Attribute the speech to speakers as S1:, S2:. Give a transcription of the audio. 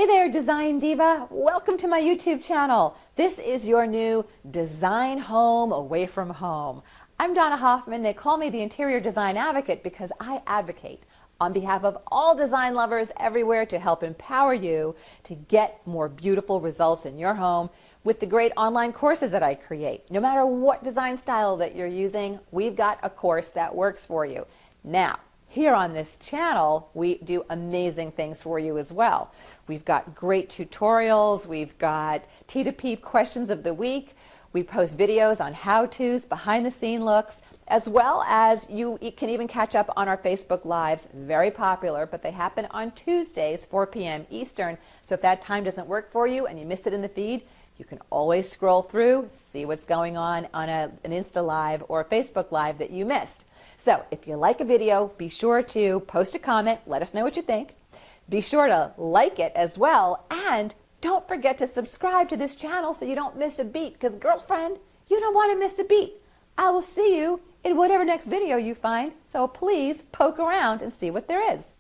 S1: Hey there, Design Diva. Welcome to my YouTube channel. This is your new design home away from home. I'm Donna Hoffman. They call me the Interior Design Advocate because I advocate on behalf of all design lovers everywhere to help empower you to get more beautiful results in your home with the great online courses that I create. No matter what design style that you're using, we've got a course that works for you. Now, here on this channel, we do amazing things for you as well. We've got great tutorials, we've got T2P questions of the week, we post videos on how-tos, behind-the-scene looks, as well as you can even catch up on our Facebook Lives, very popular, but they happen on Tuesdays, 4 p.m. Eastern, so if that time doesn't work for you and you missed it in the feed, you can always scroll through, see what's going on an Insta Live or a Facebook Live that you missed. So if you like a video, be sure to post a comment, let us know what you think. Be sure to like it as well, and don't forget to subscribe to this channel so you don't miss a beat, because girlfriend, you don't want to miss a beat. I will see you in whatever next video you find, so please poke around and see what there is.